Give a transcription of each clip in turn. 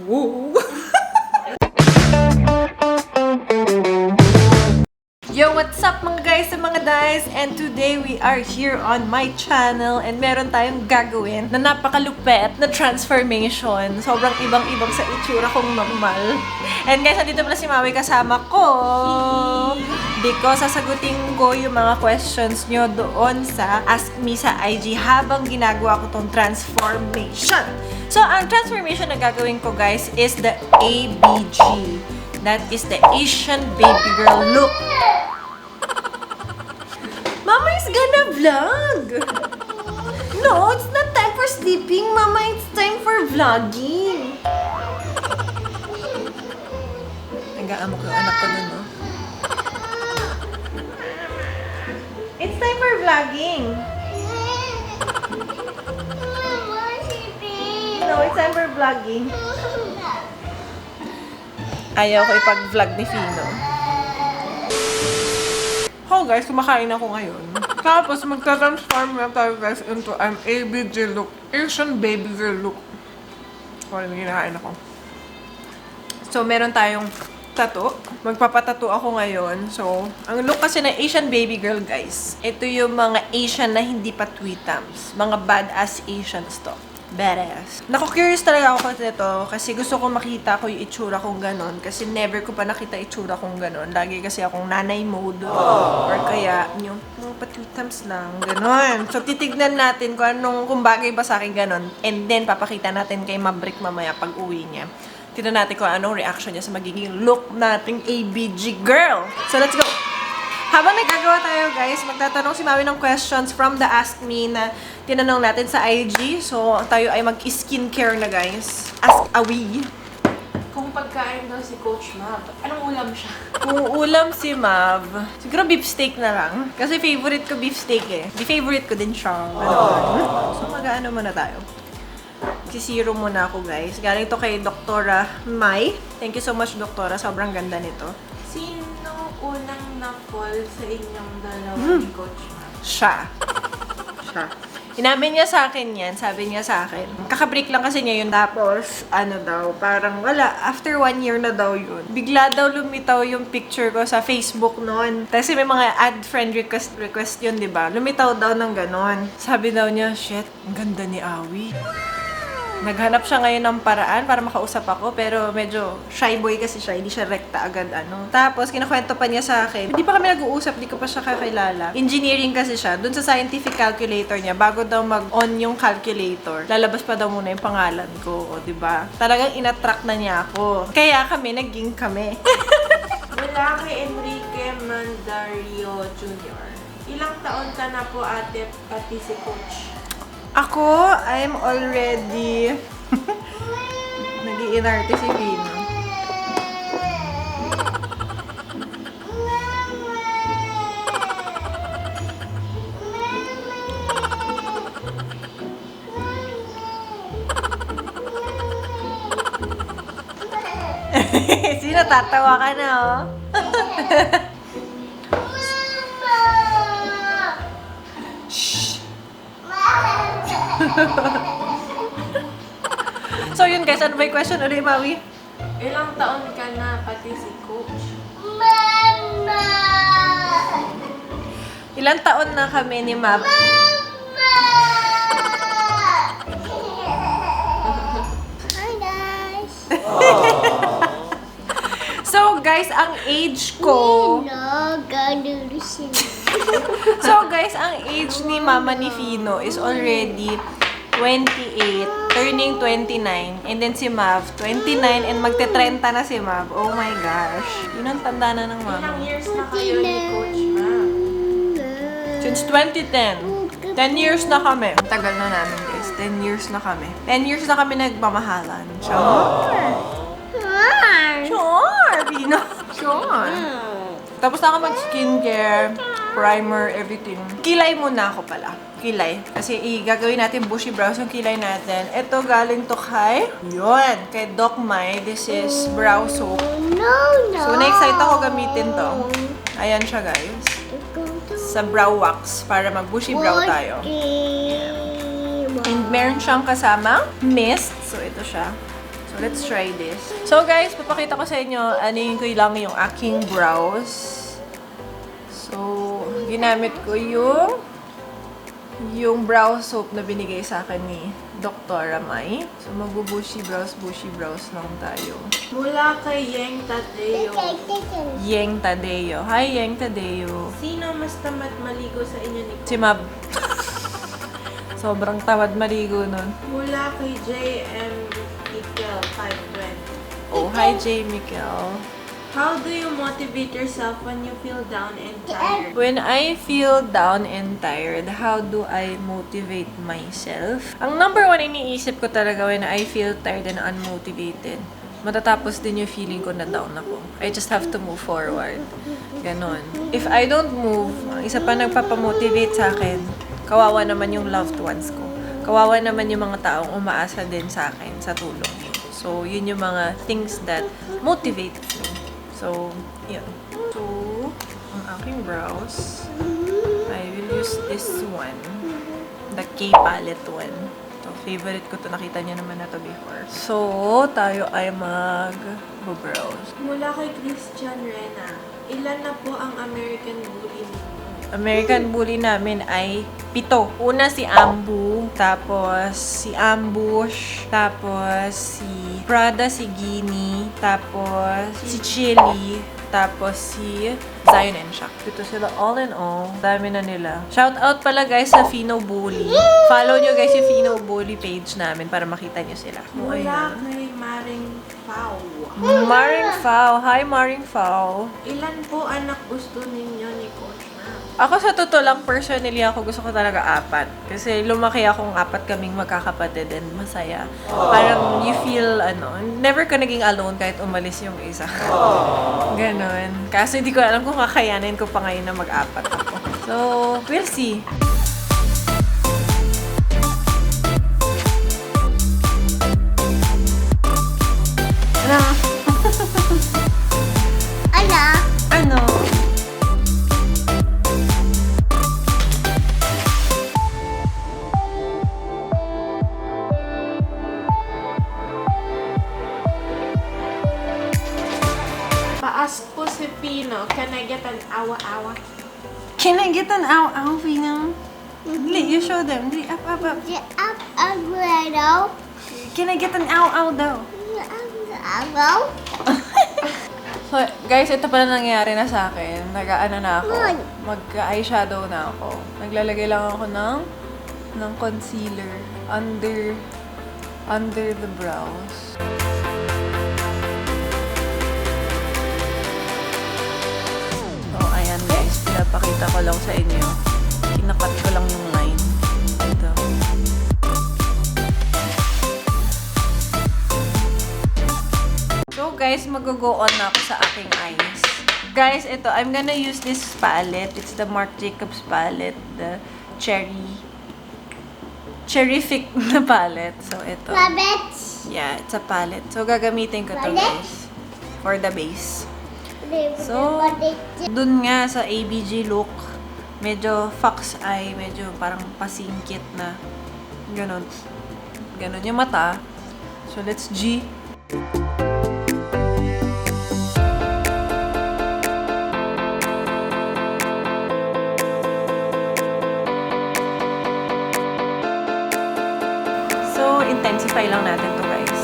Woo! Yo, what's up mga guys and mga guys? And today we are here on my channel and meron tayong gagawin na napakalupet na transformation. Sobrang ibang-ibang sa itsura kong normal. And guys, nandito pala si Maui kasama ko. Because sasagutin ko yung mga questions nyo doon sa Ask Me sa IG habang ginagawa ko tong transformation. So, ang transformation na gagawin ko guys is the ABG. That is the Asian baby girl look. Mama is gonna vlog. No, it's not time for sleeping, Mama. It's time for vlogging. Nag-aamok yung anak ko nun, no? It's time for vlogging. No, it's time for vlogging. Ayaw ko ipag-vlog ni Fino. Oh guys, kumakain ako ngayon. Tapos magta-transform na tayo guys into an ABG look. Asian baby girl look. Wala na kinakain ako. So, meron tayong tattoo. Magpapatattoo ako ngayon. So, ang look kasi ng Asian baby girl guys, ito yung mga Asian na hindi pa tweetums. Mga badass Asians to. Badass. Naku-curious talaga ako nito kasi gusto ko makita ko yung itsura kong ganon kasi never ko pa nakita itsura kong ganon. Lagi kasi akong nanay mode or kaya yung patwitams lang, ganon. So, titignan natin kung bagay ba sa akin ganon and then papakita natin kay Maverick mamaya pag uwi niya. Tignan natin kung anong reaction niya sa magiging look nating ABG girl. So, let's go! Habang nagagawa tayo, guys, magtatanong si Maui ng questions from the Ask Me na tinanong natin sa IG. So, tayo ay mag-skincare na, guys. Ask Awi. Kung pagkain daw si Coach Mav, anong ulam siya? Kung ulam si Mav, siguro beef steak na lang. Kasi favorite ko beef steak eh. Di favorite ko din siya. So, mag-ano muna tayo. Sisiro muna ako, guys. Galing to kay Doktora Mai. Thank you so much, Doktora. Sobrang ganda nito. Sino unang na-fall sa inyong dalawa ni Coach Mav? Siya. Inamin niya sa akin yan. Sabi niya sa akin. Kakabreak lang kasi niya yun. Tapos, ano daw, parang wala. After 1 year na daw yun. Bigla daw lumitaw yung picture ko sa Facebook noon. Kasi may mga add friend request yun, di ba? Lumitaw daw ng ganon. Sabi daw niya, shit, ang ganda ni Awi. Naghanap siya ngayon ng paraan para makausap ako, pero medyo shy boy kasi siya, hindi siya rekta agad ano. Tapos, kinakwento pa niya sa akin, hindi pa kami nag-uusap, hindi ko pa siya kakilala. Engineering kasi siya, dun sa scientific calculator niya, bago daw mag-on yung calculator, lalabas pa daw muna yung pangalan ko, o diba? Talagang inattract na niya ako. Kaya kami, naging kami. Mula kay Enrique Mandario Jr. Ilang taon ka na po ate, pati si Coach? Ako, I'm already nag-iinarte si Vino. Sino tatawa ka na, oh? So yun guys, ano ba yung question ulit, Maui? Ilang taon ka na pati si Coach? Mama! Ilang taon na kami ni Mab? Hi guys! So guys, ang age ko... So guys, ang age ni Mama ni Fino is already 28, turning 29. And then si Mav, 29 and magte-30 na si Mav. Oh my gosh. Yun ang tanda na ng Ilang mama. years na kayo ni Coach Mav? Since 2010. 10 years na kami. Ang tagal na namin guys. 10 years na kami. 10 years na kami nagmamahalan. Sure. Sure, Fino. Sure. Tapos na ako mag-skincare, primer, everything. Kilay muna ako pala. Kilay. Kasi gagawin natin bushy brows yung kilay natin. Ito galing to kay, yun, kay Doc Mai. This is brow soap. So, na-excite ako gamitin to. Ayan siya, guys. Sa brow wax para mag-bushy brow tayo. And meron siyang kasama mist. So, ito siya. So, So, let's try this. So, guys, papakita ko sa inyo, anuin ko lang yung aking brows. So, ginamit ko yung brow soap na binigay sa akin ni Dr. Ramay. So, magbo-bushy brows lang tayo. Mula kay Yeng Tadeo. Yeng Tadeo. Hi, Yeng Tadeo. Sino mas tamad maligo sa inyo ni Si Mab. Sobrang tamad maligo nun. Mula kay JM Ikel 520. Oh, hi, J. Mikel. How do you motivate yourself when you feel down and tired? When I feel down and tired, how do I motivate myself? Ang number one iniisip ko talaga when I feel tired and unmotivated, matatapos din yung feeling ko na down ako. I just have to move forward. Ganon. If I don't move, ang isa pa nagpapamotivate sa akin, kawawa naman yung loved ones ko. Kawawa naman yung mga taong umaasa din sa akin sa tulong ko. So, yun yung mga things that motivate me. So, yun. So, ang aking brows, I will use this one. The K palette one. So, favorite ko to. Nakita niyo naman na to before. So, tayo ay mag-brows. Mula kay Christian Rena. Ilan na po ang American Bully ninyo? American Bully namin ay 7. Una si Ambu, tapos si Ambush, tapos si Prada, si Gini, tapos si Chili, tapos si Zion and Shaq. Dito sila all in all. Dami na nila. Shout out pala guys sa Fino Bully. Follow nyo guys yung Fino Bully page namin para makita nyo sila. Mula kay Maring Pau. Maring Fao. Hi Maring Fao. Ilan po anak gusto ninyo ni Coach Ma'am? Ako sa totoo lang, personally ako gusto ko talaga 4. Kasi lumaki akong 4 kaming magkakapatid and masaya. Parang you feel, never ka naging alone kahit umalis yung isa. Ganon. Kaso hindi ko alam kung kakayanin ko pa ngayon na mag-4 ako. So, we'll see. Ano? Paas po si Pino. Can I get an awa-awa? Can I get an ow-ow, Pino? Dili, you show them. Dili, up. Can I get an ow-ow daw? So, guys, ito pala nangyari na sa akin. Nag-ano na ako. Mag-eyeshadow na ako. Naglalagay lang ako ng concealer under the brows. So, ayan guys. Pinapakita ko lang sa inyo. Kinakat ko lang yung line. Ito. So guys, mag-go on na ako sa aking eyes. Guys, ito, I'm gonna use this palette. It's the Marc Jacobs palette. The Cherryfic na palette. So, ito. Yeah, it's a palette. So, gagamitin ko to guys. For the base. So, dun nga sa ABG look, medyo fox eye, medyo parang pasingkit na. Ganon. Ganon yung mata. So, let's G. So, intensify lang natin to guys.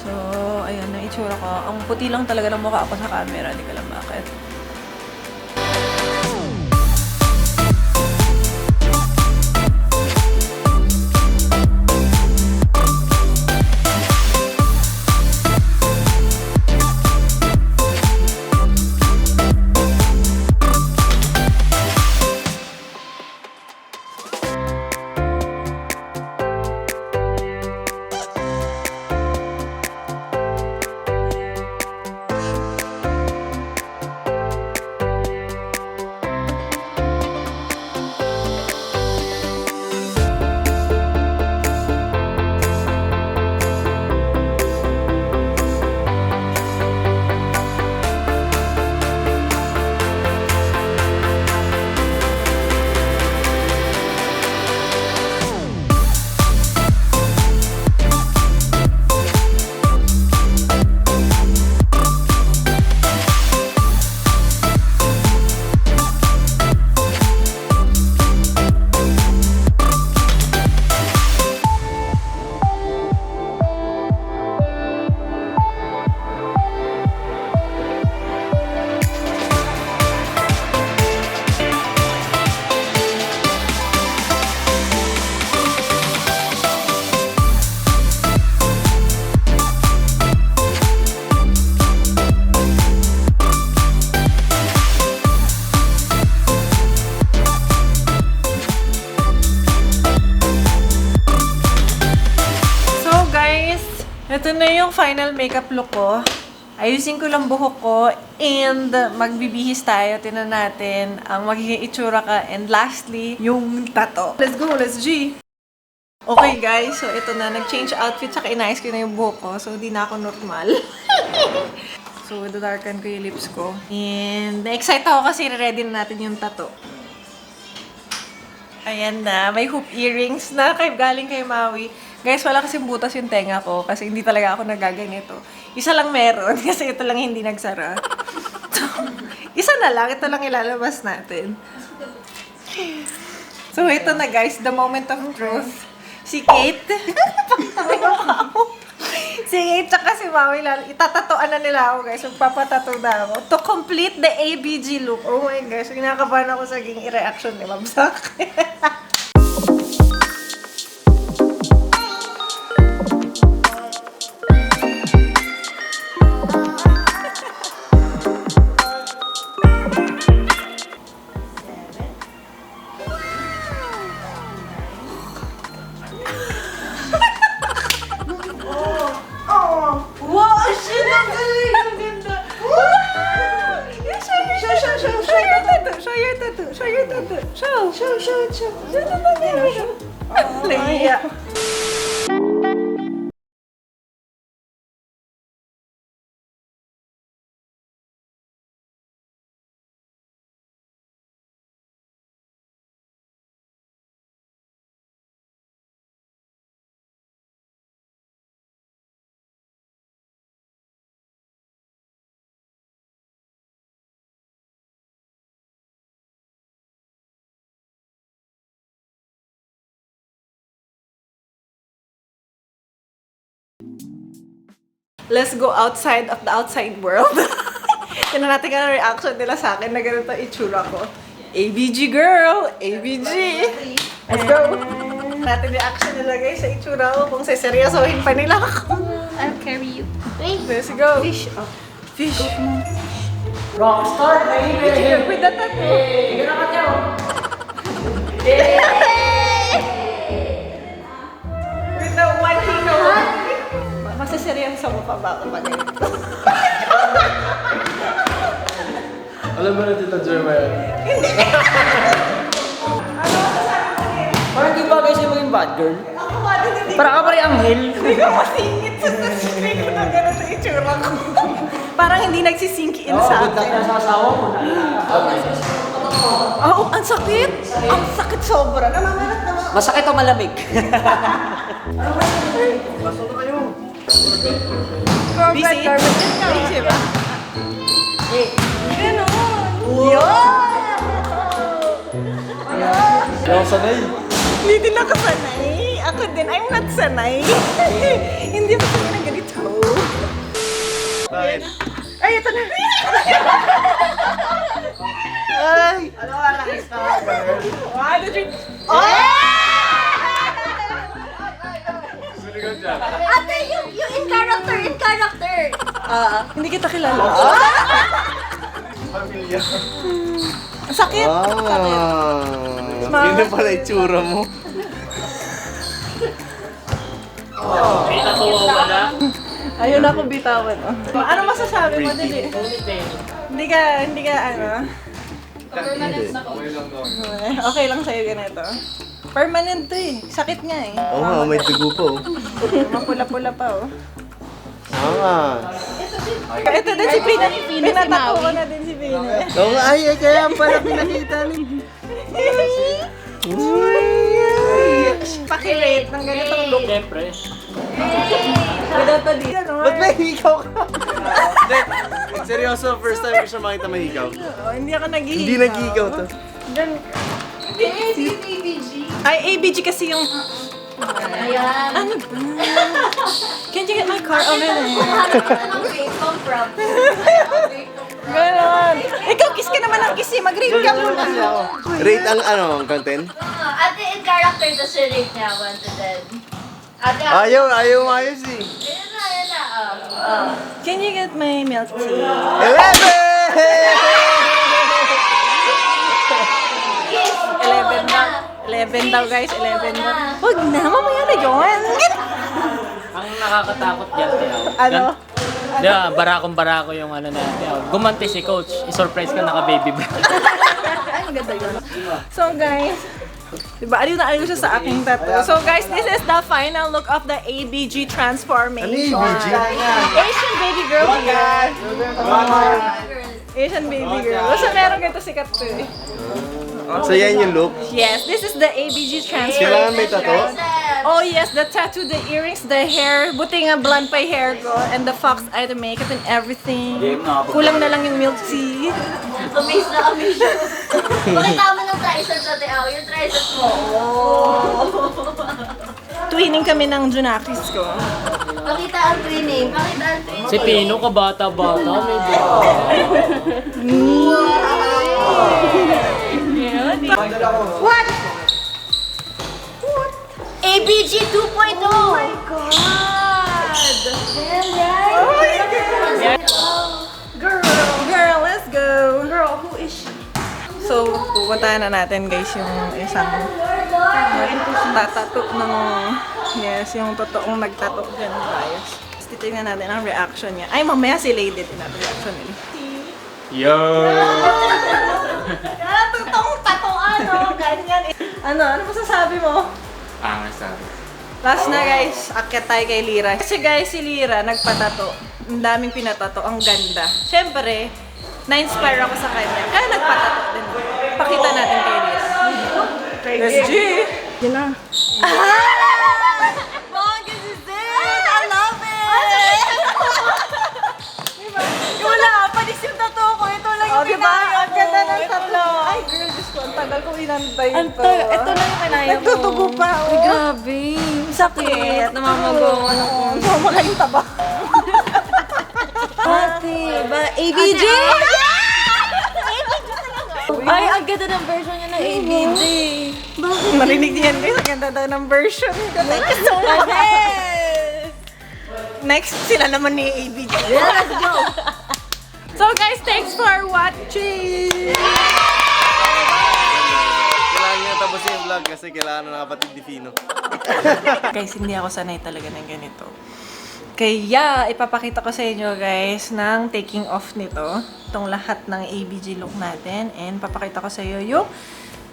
So, ayun na itsura ko. Ang puti lang talaga ng mukha ako sa camera. Hindi ko alam bakit. yung final makeup look ko. Ayusin ko lang buhok ko and magbibihis tayo. Tinan natin ang magiging itsura ka. And lastly, yung tato. Let's go, let's G! Okay guys, so ito na. Nag-change outfit tsaka inayos ko na yung buhok ko. So di na ako normal. So dadarkan ko yung lips ko. And na-excite ako kasi ready na natin yung tato. Ayan na. May hoop earrings na galing kay Maui. Guys, wala kasing butas yung tenga ko kasi hindi talaga ako nagaganito. Isa lang meron kasi ito lang hindi nagsara. So, isa na lang. Ito lang ilalabas natin. So, ito na guys. The moment of truth. Si Kate. Si Kate tsaka si Maui. Itatatoan na nila ako guys. Magpapatato na ako. To complete the ABG look. Oh my gosh. Kinakabahan ako sa ging reaction ni Ma'am sa akin. Nahiya. Let's go outside of the outside world. Tignan natin ang reaction nila sa akin na ganito itsura ko. ABG girl! ABG! Let's go! Natin reaction nila guys sa itsura ko kung seryosohin pa nila ako. I'll carry you. Wait. Let's go! Fish. Oh. Fish! Rockstar, baby! With the tattoo! Sige na ka niyo! With the one hino! Masaseryoso mo pa ba ako pag ganito? Alam mo na Tita Jerma yan? Parang di bagay siya maging bad girl. Ako nga din hindi Parang ka pa rin anghel. Hindi ko masingit sa screen ko na gano'n sa itsura ko. Parang hindi nagsisink in sa Good luck akin. na sa asawa mo na. Oh, ang sakit! Ang sakit sobra. Namamalat naman. Masakit o malamig? Busy? Busy ba? Ganon! Yun! Hindi ako sanay. Hindi din ako sanay. Ako din, I'm not sanay. Hindi ako sanay ng ganito. Bakit? Ay, ito na. Ay! Ano ka nakita? 1, 2, 3. Oh! Ate, yung in character, in character. Hindi kita kilala. Pamilya. Ang sakit. Yun na pala itsura mo. Ayun ako bitawan. Oh. Ano masasabi mo, Dili? Hindi ka, ano? Okay lang sa'yo ganito. Permanent to eh. Sakit nga eh. Oo nga, may dugo pa oh. Mapula-pula pa oh. Oo nga. Ito din si Pina. Pinatato ko na din si Pina. Oo nga, ay kaya pala pinakita ni. Pakirate ng ganitong look. Siyempre. Without the dito, no? Ba't may higaw ka? Hindi, seryoso, first time ko siya makita mahigaw. Hindi ako naghihigaw. Hindi naghihigaw to. Ay, ABG kasi yung... Ayan. Ano ba? Can you get my car over there? Anong grade come from? Ganon. Ikaw, kiss ka naman ng kiss eh. Mag-rate ka muna. Rate ang ano, ang content? Ate, in character, tas yung rate niya, 1 to 10. Ate, Ayaw maayos eh. Ayan na. Can you get my milk tea? 11 daw. 11 daw guys, 11 daw. Huwag na, mamaya na yun. nakakatakot dyan, Tiaw. Ano? Di ba, barakong-barako yung ano na, Tiaw. Gumanti si coach, isurprise ka naka-baby bra. Ay, maganda yun. So guys, diba, aliw na aliw siya sa aking tattoo. So guys, this is the final look of the ABG transformation. Asian baby girl here. Asian baby girl. Basta meron ganito sikat to eh. So yan yung look. Yes, this is the ABG transformation. Kailangan may tattoo? Oh yes, the tattoo, the earrings, the hair. Buti nga blonde pa yung hair ko. And the fox eye, the makeup and everything. Kulang na lang yung milk tea. Amaze na amaze siya. Pakita mo ng triceps natin. Yung triceps mo. Twinning kami ng Junakis ko. Pakita ang twinning. Pakita ang twinning. Si Pino, kabata-bata, may bra. What? ABG 2.0! Oh my God! Oh my God! Girl, let's go! Girl, who is she? So, pupuntahan na natin guys yung isang tatato ng, yes, yung totoong nagtato dyan guys. Titignan natin ang reaction niya. Ay, mamaya si Lady din natin reaction nila. Yo! Totoong tato, ano? Ganyan. Ano masasabi mo? Sabi. Last na guys, akyat tayo kay Lira. Kasi guys, si Lira nagpatato. Ang daming pinatato, ang ganda. Siyempre, na-inspire ako sa kanya. Kaya nagpatato din. Pakita natin kay Lira. Let's G! Yun na. I love it! Wala, panis yung tato ko. Ito lang yung kinaya ko. Ang ganda ng tato. Ay, girl, Diyos ko, ang tagal kong inantay ito. Ito lang yung kinaya ko. Nagtutugo pa, oh. Grabe. Sakit. Namamago. Sumaka yung taba. Ate, ba? ABG? Ay, ang ganda ng version niya ng ABG. Marinig niyan guys, ang ganda daw ng version. Thank you so much. Next, sila naman ni ABG. Let's go. So guys, thanks for watching! Kailangan niya tapusin yung vlog kasi kailangan na kapatid ni Fino. Guys, hindi ako sanay talaga ng ganito. Kaya, ipapakita ko sa inyo guys ng taking off nito. Itong lahat ng ABG look natin. And papakita ko sa iyo yung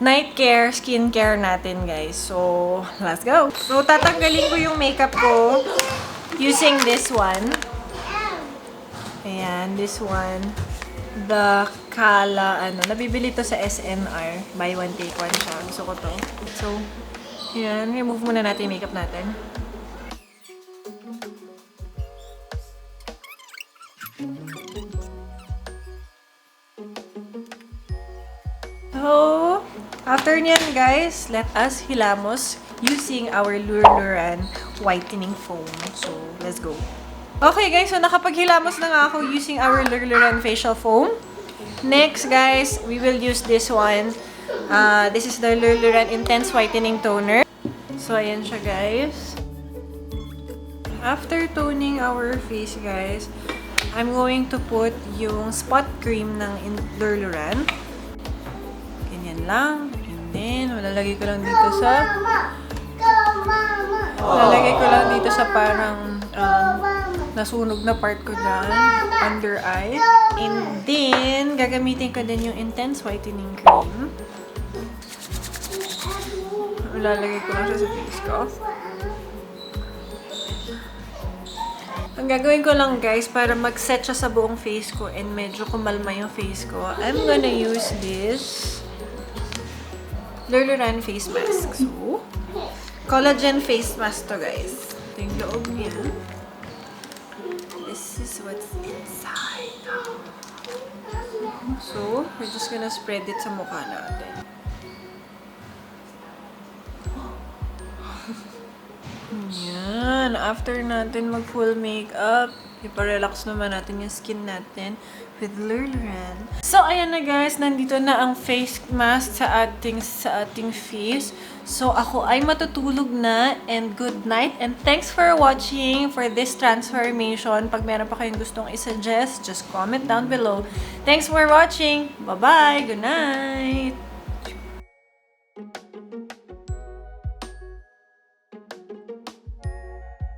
night care, skin care natin guys. So, let's go! So, tatanggalin ko yung makeup ko using this one. Ayan, this one. The Kala, nabibili to sa SNR. Buy one, take one siya. Gusto ko to. So, ayan, remove muna natin yung makeup natin. So, after niyan guys, let us hilamos using our Luluran whitening foam. So, let's go. Okay guys, so nakapaghilamos na nga ako using our Luluran facial foam. Next guys, we will use this one. This is the Luluran Intense Whitening Toner. So, ayan siya guys. After toning our face guys, I'm going to put yung spot cream ng Luluran. Ganyan lang. And then, malalagay ko lang dito sa... Lalagay ko lang dito sa parang nasunog na part ko dyan. Under eye. And then, gagamitin ko din yung Intense Whitening Cream. Lalagay ko lang siya sa face ko. Ang gagawin ko lang guys, para mag-set siya sa buong face ko and medyo kumalma yung face ko, I'm gonna use this Luluran face mask. So, collagen face mask to guys. Ito yung loob niya. This is what's inside. So, we're just gonna spread it sa mukha natin. Yan. After natin mag full makeup, iparelax naman natin yung skin natin with Luluran. So, ayan na guys. Nandito na ang face mask sa ating face. So, ako ay matutulog na and good night. And thanks for watching for this transformation. Pag meron pa kayong gustong isuggest, just comment down below. Thanks for watching. Bye-bye. Good night.